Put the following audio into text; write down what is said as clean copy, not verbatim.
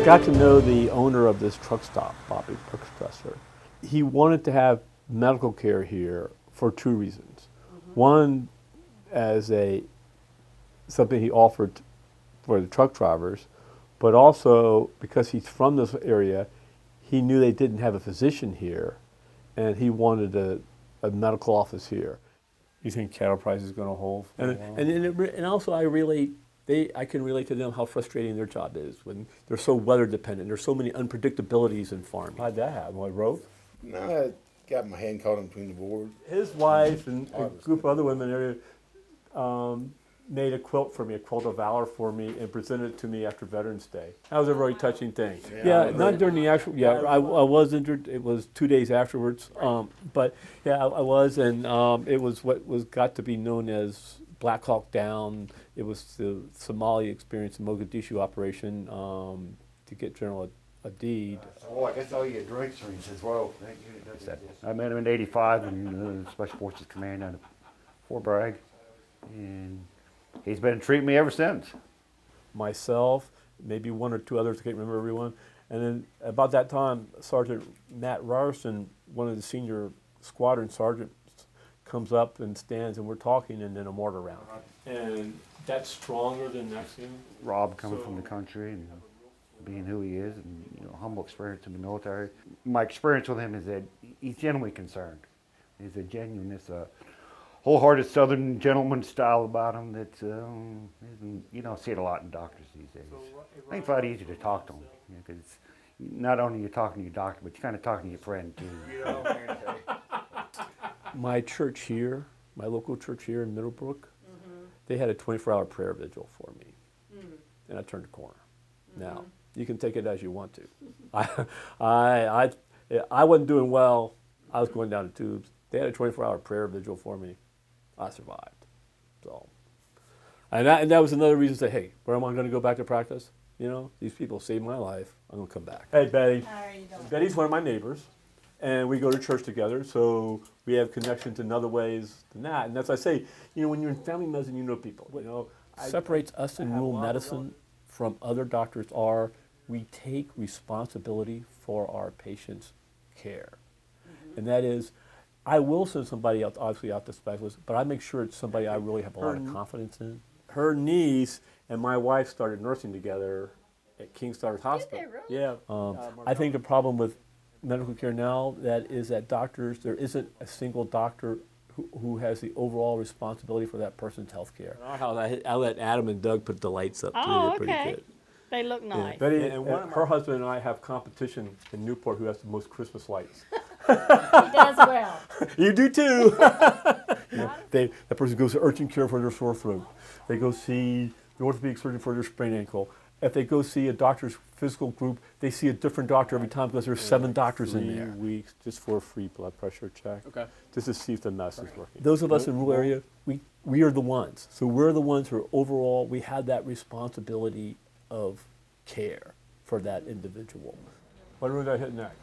got to know the owner of this truck stop, Bobby Expresser. He wanted to have medical care here for two reasons. One, as something he offered for the truck drivers, but also because he's from this area, he knew they didn't have a physician here, and he wanted a medical office here. You think cattle price is going to hold? And also I can relate to them how frustrating their job is when they're so weather dependent. There's so many unpredictabilities in farming. How'd that happen? What, rope? No, I got my hand caught in between the boards. His wife and a group of other women there made a quilt for me, a quilt of valor for me, and presented it to me after Veterans Day. That was a very touching thing. Yeah, not during the actual, I was injured. It was 2 days afterwards. But yeah, I was, and it was what got to be known as Black Hawk Down. It was the Somali experience, the Mogadishu operation to get General Adid. Oh, I guess all you get drinks as well. I met him in '85 in the Special Forces Command out of Fort Bragg, and he's been treating me ever since. Myself, maybe one or two others, I can't remember everyone. And then about that time, Sergeant Matt Ryerson, one of the senior squadron sergeants, comes up and stands, and we're talking, and then a mortar round. And that's stronger than Nexium. Rob coming from the country and being who he is, and humble experience in the military. My experience with him is that he's genuinely concerned. There's a genuineness, a wholehearted Southern gentleman style about him that you don't see it a lot in doctors these days. I think it's a lot easier to talk to him because not only you're talking to your doctor, but you're kind of talking to your friend too. My church here, my local church here in Middlebrook, they had a 24-hour prayer vigil for me, and I turned the corner. Now, you can take it as you want to. I wasn't doing well. I was going down the tubes. They had a 24-hour prayer vigil for me. I survived. So, and that was another reason to say, hey, where am I going to go back to practice? These people saved my life. I'm going to come back. Hey, Betty. How are you doing? Betty's one of my neighbors, and we go to church together, so we have connections in other ways than that. And as I say, when you're in family medicine, you know people. Separates us in rural medicine from other doctors are we take responsibility for our patients' care. And that is, I will send somebody else, obviously out to specialist, but I make sure it's somebody I really have a lot of confidence in. Her niece and my wife started nursing together at King Starr's Hospital. Did they really? Yeah. I think the problem with medical care now is that doctors, there isn't a single doctor who has the overall responsibility for that person's health care. I let Adam and Doug put the lights up too. Oh, They're pretty okay. good. They look nice. Yeah. Betty and her husband and I have competition in Newport who has the most Christmas lights. He does well. You do too. That person goes to urgent care for their sore throat. They go see the orthopedic surgeon for their sprained ankle. If they go see a doctor's physical group, they see a different doctor every time because there's 7 doctors in there. 3 weeks just for a free blood pressure check. Okay. Just to see if the mess is working. Those of us in rural area, we are the ones. So we're the ones who are overall, we have that responsibility of care for that individual. What are we going to hit next?